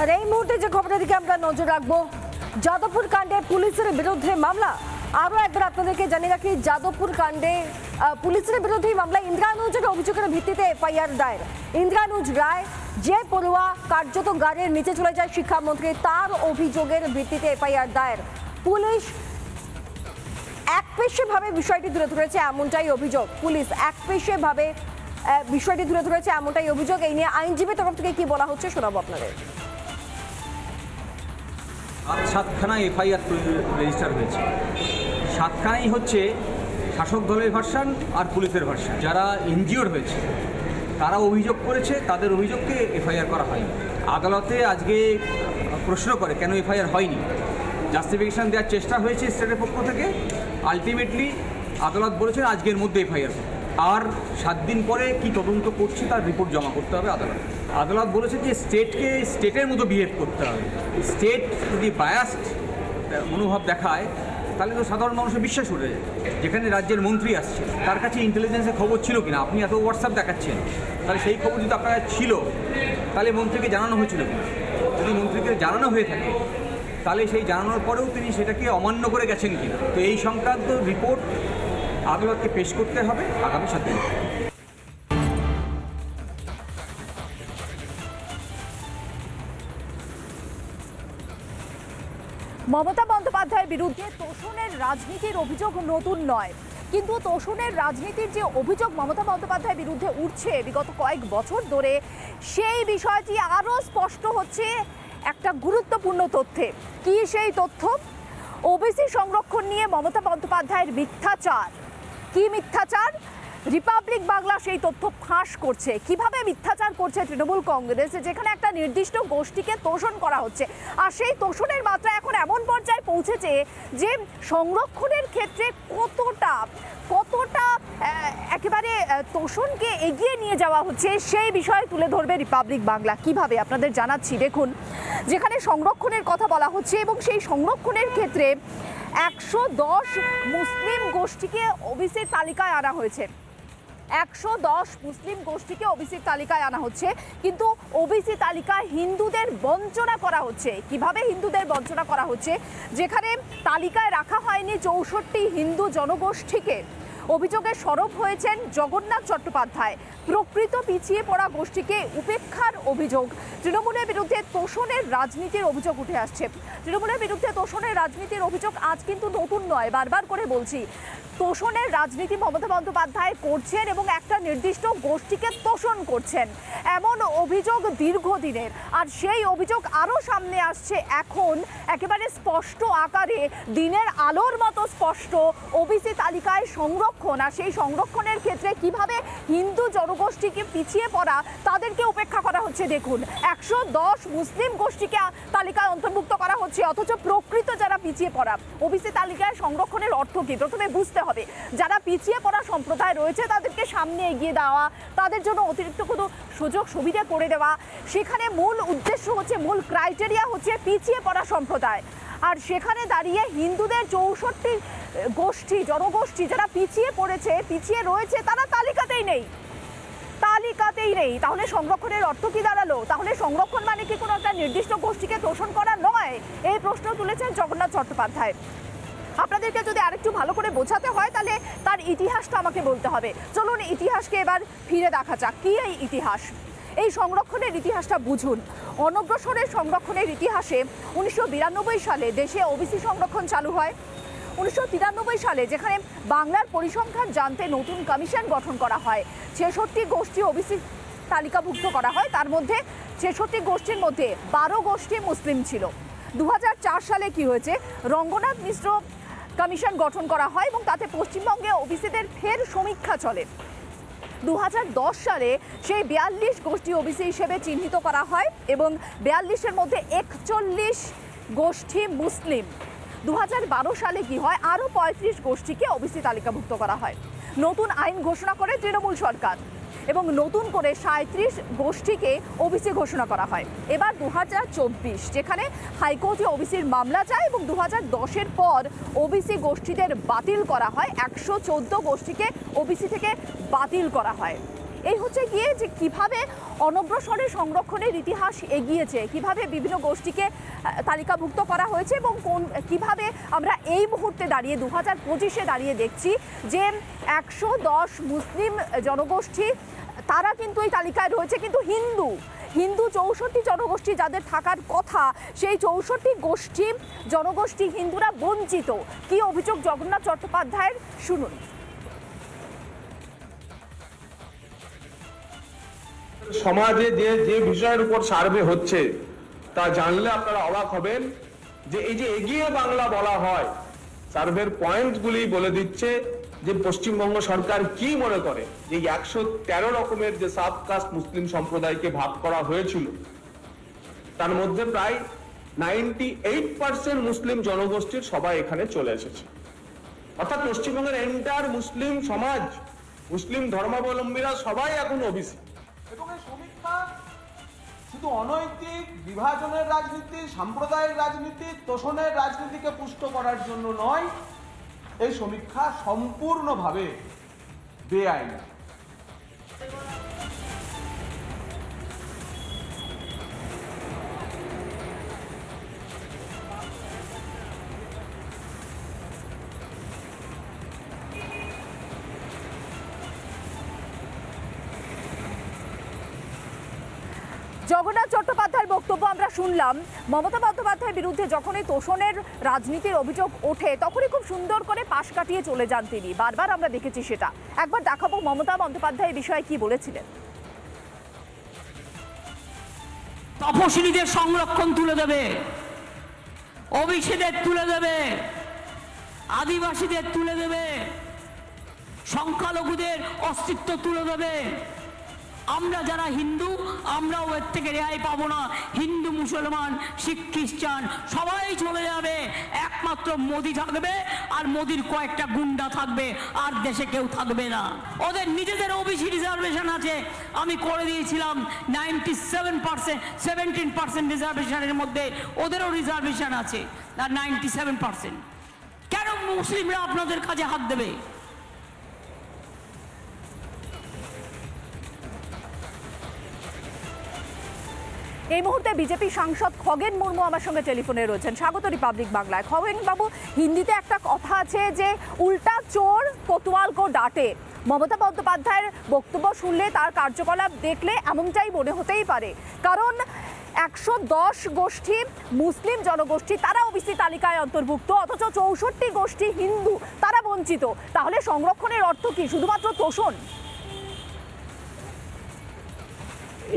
আর এই মুহূর্তে যে খবরের দিকে আমরা নজর রাখবো, যাদবপুর কাণ্ডে পুলিশের বিরুদ্ধে মামলা। আরও একবার আপনাদেরকে জানিয়ে রাখি, যাদবপুর কাণ্ডে পুলিশের বিরুদ্ধে মামলা। ইন্দ্রানুজের অভিযোগের ভিত্তিতে এফআইআর দায়ের। ইন্দ্রানুজ রায়, যে পড়ুয়া কার্যত গাড়ির নিচে চলে যায় শিক্ষামন্ত্রী, তার অভিযোগের ভিত্তিতে এফআইআর দায়ের। পুলিশ একপেশেভাবে বিষয়টি তুলে ধরেছে, এমনটাই অভিযোগ। পুলিশ একপেশেভাবে বিষয়টি তুলে ধরেছে, এমনটাই অভিযোগ। এই নিয়ে আইনজীবী তরফ থেকে কি বলা হচ্ছে শোনাবো আপনাদের। 7খানা এফআইআর রেজিস্টার হয়েছে। 7খানাই হচ্ছে শাসক দলের ভার্সান আর পুলিশের ভার্সান। যারা ইনজিওর্ড হয়েছে তারা অভিযোগ করেছে, তাদের অভিযোগকে এফআইআর করা হয়নি। আদালতে আজকে প্রশ্ন করে কেন এফআইআর হয়নি, জাস্টিফিকেশান দেওয়ার চেষ্টা হয়েছে স্টেটের পক্ষ থেকে। আলটিমেটলি আদালত বলেছেন আজকের মধ্যে এফআইআর, আর 7 দিন পরে কি তদন্ত করছে তার রিপোর্ট জমা করতে হবে আদালত। আদালত বলেছে যে স্টেটের মতো বিহেভ করতে হবে। স্টেট যদি বায়াসড মনোভাব দেখায় তাহলে তো সাধারণ মানুষের বিশ্বাস উঠে যায়। যেখানে রাজ্যের মন্ত্রী আসছে, তার কাছে ইন্টেলিজেন্সের খবর ছিল কিনা? আপনি এত হোয়াটসঅ্যাপ দেখাচ্ছেন, তাহলে সেই খবর যদি আপনার কাছে ছিল তাহলে মন্ত্রীকে জানানো হয়েছিল কিনা? যদি মন্ত্রীকে জানানো হয়ে থাকে তাহলে সেই জানানোর পরেও তিনি সেটাকে অমান্য করে গেছেন কিনা। তো এই সংক্রান্ত রিপোর্ট আদালতকে পেশ করতে হবে আগামী 7 দিন। মমতা বন্দ্যোপাধ্যায়ের বিরুদ্ধে তোষণের রাজনীতির অভিযোগ নতুন নয়, কিন্তু তোষণের রাজনীতির যে অভিযোগ মমতা বন্দ্যোপাধ্যায়ের বিরুদ্ধে উঠছে বিগত কয়েক বছর ধরে, সেই বিষয়টি আরও স্পষ্ট হচ্ছে একটা গুরুত্বপূর্ণ তথ্যে। কি সেই তথ্য? ওবিসি সংরক্ষণ নিয়ে মমতা বন্দ্যোপাধ্যায়ের মিথ্যাচার। কি মিথ্যাচার? রিপাবলিক বাংলা সেই তথ্য ফাঁস করছে। কিভাবে মিথ্যাচার করছে তৃণমূল কংগ্রেস, যেখানে একটা নির্দিষ্ট গোষ্ঠীকে তোষণ করা হচ্ছে। আর সেই তোষণের মাত্রা এখন এমন পর্যায়ে পৌঁছেছে যে সংরক্ষণের ক্ষেত্রে কতটা একেবারে তোষণকে এগিয়ে নিয়ে যাওয়া হচ্ছে সেই বিষয়ে তুলে ধরবে রিপাবলিক বাংলা। কিভাবে আপনাদের জানাচ্ছি, দেখুন। যেখানে সংরক্ষণের কথা বলা হচ্ছে এবং সেই সংরক্ষণের ক্ষেত্রে 110 মুসলিম গোষ্ঠীকে ওবিসির তালিকায় আনা হয়েছে। 110 মুসলিম গোষ্ঠীকে ওবিসির তালিকায় আনা হচ্ছে, কিন্তু ওবিসি তালিকায় হিন্দুদের বঞ্চনা করা হচ্ছে। কিভাবে হিন্দুদের বঞ্চনা করা হচ্ছে? যেখানে তালিকায় রাখা হয়নি 64 হিন্দু জনগোষ্ঠীকে। অভিযোগে সরব হয়েছেন জগন্নাথ চট্টোপাধ্যায়। প্রকৃত পিছিয়ে পড়া গোষ্ঠীকে উপেক্ষার অভিযোগ। তৃণমূলের বিরুদ্ধে তোষণের রাজনীতির অভিযোগ উঠে আসছে। তৃণমূলের বিরুদ্ধে তোষণের রাজনীতির অভিযোগ আজ কিন্তু নতুন নয়, বারবার করে বলছি। তোষণের রাজনীতি মমতা বন্দ্যোপাধ্যায় করছেন এবং একটা নির্দিষ্ট গোষ্ঠীকে তোষণ করছেন, এমন অভিযোগ দীর্ঘদিনের। আর সেই অভিযোগ আরও সামনে আসছে এখন একেবারে স্পষ্ট আকারে, দিনের আলোর মতো স্পষ্ট। ওবিসি তালিকায় সংরক্ষণ, আর সেই সংরক্ষণের ক্ষেত্রে কিভাবে হিন্দু জনগোষ্ঠীকে পিছিয়ে পড়া তাদেরকে উপেক্ষা করা হচ্ছে। দেখুন, 110 মুসলিম গোষ্ঠীকে তালিকায় অন্তর্ভুক্ত করা হচ্ছে, অথচ প্রকৃত যারা পিছিয়ে পড়া। ওবিসি তালিকায় সংরক্ষণের অর্থ কী প্রথমে বুঝতে হবে। যারা পিছিয়ে পড়া সম্প্রদায় রয়েছে তাদেরকে সামনে এগিয়ে দেওয়া, তাদের জন্য অতিরিক্ত কোনো সুযোগ সুবিধা করে দেওয়া। সেখানে মূল উদ্দেশ্য হচ্ছে, মূল ক্রাইটেরিয়া হচ্ছে পিছিয়ে পড়া সম্প্রদায়। আর সেখানে দাঁড়িয়ে হিন্দুদের 64 গোষ্ঠী জনগোষ্ঠী যারা পিছিয়ে পড়েছে, পিছিয়ে রয়েছে, তারা তালিকাতেই নেই। তাহলে সংরক্ষণের অর্থ কি দাঁড়ালো? তাহলে সংরক্ষণ মানে কি কোনো একটা নির্দিষ্ট গোষ্ঠীকে তোষণ করা নয়? এই প্রশ্ন তুলেছেন জগন্নাথ চট্টোপাধ্যায়। আপনাদেরকে যদি আরেকটু ভালো করে বোঝাতে হয় তাহলে তার ইতিহাসটা আমাকে বলতে হবে। চলুন ইতিহাসকে এবার ফিরে দেখা যাক। কি এই ইতিহাস? এই সংরক্ষণের ইতিহাসটা বুঝুন। অনগ্রসরের সংরক্ষণের ইতিহাসে 1992 সালে দেশে ওবিসি সংরক্ষণ চালু হয়। 1993 সালে যেখানে বাংলার পরিসংখ্যান জানতে নতুন কমিশন গঠন করা হয়, 66 গোষ্ঠী ওবিসি তালিকাভুক্ত করা হয়। তার মধ্যে 66 গোষ্ঠীর মধ্যে 12 গোষ্ঠী মুসলিম ছিল। 2004 সালে কি হয়েছে? রঙ্গনাথ মিশ্র কমিশন গঠন করা হয় এবং তাতে পশ্চিমবঙ্গে ওবিসিদের ফের সমীক্ষা চলে। 2010 সালে সেই 42 গোষ্ঠী ওবিসি হিসেবে চিহ্নিত করা হয় এবং 42-এর মধ্যে 41 গোষ্ঠী মুসলিম। 2012 সালে কি হয়? আরও 35 গোষ্ঠীকে ওবিসি তালিকাভুক্ত করা হয়। নতুন আইন ঘোষণা করে তৃণমূল সরকার এবং নতুন করে 37 গোষ্ঠীকে ওবিসি ঘোষণা করা হয়। এবার 2024, যেখানে হাইকোর্টে ওবিসির মামলা যায় এবং 2010-এর পর ওবিসি গোষ্ঠীদের বাতিল করা হয়। 114 গোষ্ঠীকে ওবিসি থেকে বাতিল করা হয়। এই হচ্ছে গিয়ে যে কিভাবে অনগ্রসরে সংরক্ষণের ইতিহাস এগিয়েছে, কিভাবে বিভিন্ন গোষ্ঠীকে তালিকাভুক্ত করা হয়েছে এবং কিভাবে আমরা এই মুহূর্তে দাঁড়িয়ে 2025-এ দাঁড়িয়ে দেখছি যে 110 মুসলিম জনগোষ্ঠী তারা কিন্তু এই তালিকায় রয়েছে, কিন্তু হিন্দু 64 জনগোষ্ঠী যাদের থাকার কথা, সেই 64 জনগোষ্ঠী হিন্দুরা বঞ্চিত। কি অভিযোগ জগন্নাথ চট্টোপাধ্যায়ের, শুনুন। সমাজে যে বিষয়ের উপর সার্ভে হচ্ছে তা জানলে আপনারা অবাক হবেন যে এই যে এগিয়ে বাংলা বলা হয়, সার্ভের পয়েন্টগুলি বলে দিচ্ছে যে পশ্চিমবঙ্গ সরকার কি মনে করে যে 113 রকমের যে সাবকাস্ট মুসলিম সম্প্রদায়কে ভাগ করা হয়েছিল তার মধ্যে প্রায় 98% মুসলিম জনগোষ্ঠীর সবাই এখানে চলে এসেছে। অর্থাৎ পশ্চিমবঙ্গের এন্টার মুসলিম সমাজ, মুসলিম ধর্মাবলম্বীরা সবাই এখন ওবিসি। এবং এই সমীক্ষা শুধু অনৈতিক বিভাজনের রাজনীতি, সাম্প্রদায়িক রাজনীতি, তোষণের রাজনীতিকে পুষ্ট করার জন্য নয়, এই সমীক্ষা সম্পূর্ণভাবে বেআইনি। জগন্নাথ চট্টোপাধ্যায়ের বক্তব্য আমরা শুনলাম। মমতা বন্দ্যোপাধ্যায়ের বিরুদ্ধে যখন এই তোষণের রাজনীতির অভিযোগ ওঠে তখনই খুব সুন্দর করে পাশ কাটিয়ে চলে যান তিনি, বারবার আমরা দেখেছি সেটা। একবার দেখাবো মমতা বন্দ্যোপাধ্যায় এই বিষয়ে কি বলেছিলেন। তপশিলীদের সংরক্ষণ তুলে দেবে, ওবিসিদের তুলে দেবে, আদিবাসীদের তুলে দেবে, সংখ্যালঘুদের অস্তিত্ব তুলে দেবে। আমরা যারা হিন্দু আমরাও এর থেকে রেহাই পাবো না। হিন্দু, মুসলমান, শিখ, খ্রিস্টান সবাই চলে যাবে, একমাত্র মোদি থাকবে আর মোদির কয়েকটা গুন্ডা থাকবে, আর দেশে কেউ থাকবে না। ওদের নিজেদের ওবিসি রিজার্ভেশন আছে, আমি করে দিয়েছিলাম 17% রিজার্ভেশনের মধ্যে ওদেরও রিজার্ভেশন আছে, আর 97%। কেন মুসলিমরা আপনাদের কাছে হাত দেবে? এই মুহূর্তে বিজেপি সাংসদ খগেন মুর্মু আমার সঙ্গে টেলিফোনে রয়েছেন। স্বাগত রিপাবলিক বাংলায়। খগেন বাবু, হিন্দিতে একটা কথা আছে যে উল্টা চোর কোতোয়াল কো ডাঁটে। মমতা বন্দ্যোপাধ্যায়ের বক্তব্য শুনলে, তার কার্যকলাপ দেখলে এমনটাই মনে হতেই পারে, কারণ 110 গোষ্ঠী মুসলিম জনগোষ্ঠী তারা ওবিসি তালিকায় অন্তর্ভুক্ত, অথচ 64 গোষ্ঠী হিন্দু তারা বঞ্চিত। তাহলে সংরক্ষণের অর্থ কি? শুধুমাত্র তোষণ?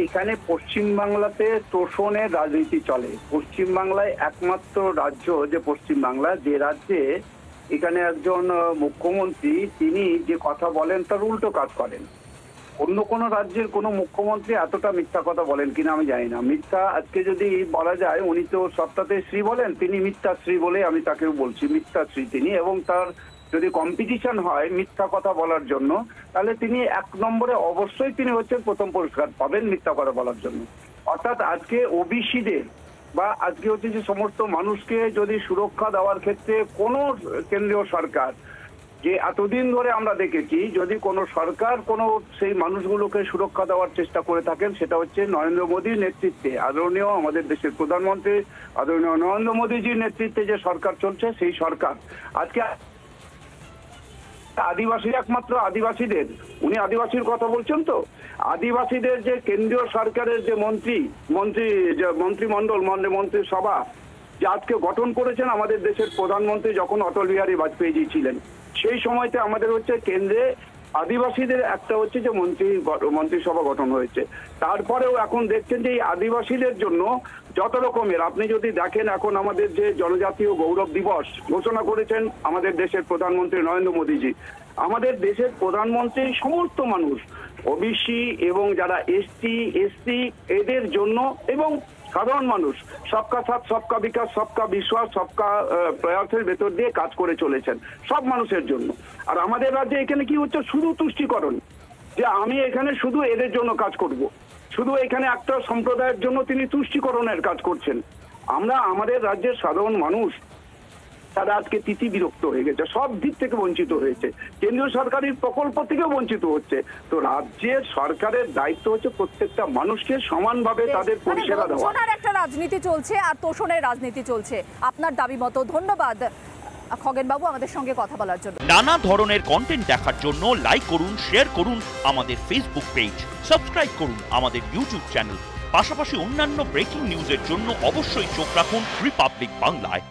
এখানে পশ্চিমবাংলাতে তোষণের রাজনীতি চলে। পশ্চিমবাংলায় একমাত্র রাজ্য যে পশ্চিমবাংলা, যে রাজ্যে এখানে একজন মুখ্যমন্ত্রী তিনি যে কথা বলেন তার উল্টো কাজ করেন। অন্য কোনো রাজ্যের কোনো মুখ্যমন্ত্রী এতটা মিথ্যা কথা বলেন কিনা আমি জানি না। মিথ্যা আজকে যদি বলা যায়, উনি তো সপ্তাহে শ্রী বলেন, তিনি মিথ্যাশ্রী বলে আমি তাকেও বলছি, মিথ্যাশ্রী তিনি। এবং তার যদি কম্পিটিশন হয় মিথ্যা কথা বলার জন্য, তাহলে তিনি 1 নম্বরে অবশ্যই তিনি হচ্ছেন প্রথম পুরস্কার পাবেন মিথ্যা কথা বলার জন্য। অর্থাৎ আজকে ওবিসিদের বা আজকে হচ্ছে যে সমস্ত মানুষকে যদি সুরক্ষা দেওয়ার ক্ষেত্রে কোনো কেন্দ্রীয় সরকার, যে এতদিন ধরে আমরা দেখেছি যদি কোনো সরকার কোনো সেই মানুষগুলোকে সুরক্ষা দেওয়ার চেষ্টা করে থাকেন, সেটা হচ্ছে নরেন্দ্র মোদীর নেতৃত্বে, আদরণীয় আমাদের দেশের প্রধানমন্ত্রী আদরণীয় নরেন্দ্র মোদীজির নেতৃত্বে যে সরকার চলছে, সেই সরকার আজকে আদিবাসী, একমাত্র আদিবাসীদের, উনি আদিবাসীর কথা বলছেন তো, আদিবাসীদের যে কেন্দ্রীয় সরকারের যে মন্ত্রিমণ্ডল মন্ত্রিসভা যে আজকে গঠন করেছেন আমাদের দেশের প্রধানমন্ত্রী যখন অটল বিহারী বাজপেয়ীজি ছিলেন, সেই সময়তে আমাদের হচ্ছে কেন্দ্রে আদিবাসীদের একটা হচ্ছে যে মন্ত্রিসভা গঠন হয়েছে। তারপরেও এখন দেখছেন যে এই আদিবাসীদের জন্য যত রকমের, আপনি যদি দেখেন এখন আমাদের যে জনজাতীয় গৌরব দিবস ঘোষণা করেছেন আমাদের দেশের প্রধানমন্ত্রী নরেন্দ্র মোদীজি, আমাদের দেশের প্রধানমন্ত্রী সমস্ত মানুষ ওবিসি এবং যারা এসটি এদের জন্য এবং সাধারণ মানুষ সবকা সাথ সবকা বিকাশ সবকা বিশ্বাস সবকা প্রয়াসের ভেতর দিয়ে কাজ করে চলেছেন সব মানুষের জন্য। আর আমাদের রাজ্যে এখানে কি হচ্ছে, শুধু তুষ্টিকরণ, যে আমি এখানে শুধু এদের জন্য কাজ করব, শুধু এখানে একটা সম্প্রদায়ের জন্য তিনি তুষ্টিকরণের কাজ করছেন। আমরা আমাদের রাজ্যের সাধারণ মানুষ তারা আজকে তিথি বিরক্ত হয়ে গেছে, সব দিক থেকে বঞ্চিত হয়েছে, কেন্দ্রীয় সরকারের প্রকল্প থেকেও বঞ্চিত হচ্ছে। তো রাজ্যের সরকারের দায়িত্ব হচ্ছে প্রত্যেকটা মানুষকে সমানভাবে তাদের পরিষেবা দেওয়া। বঞ্চনার একটা রাজনীতি চলছে আর তোষণের রাজনীতি চলছে, আপনার দাবি মতো। ধন্যবাদ খগেন বাবু আমাদের সঙ্গে কথা বলার জন্য। নানা ধরনের কন্টেন্ট দেখার জন্য লাইক করুন, শেয়ার করুন আমাদের ফেসবুক পেজ, সাবস্ক্রাইব করুন আমাদের ইউটিউব চ্যানেল। পাশাপাশি অন্যান্য ব্রেকিং নিউজের জন্য অবশ্যই চোখ রাখুন রিপাবলিক বাংলায়।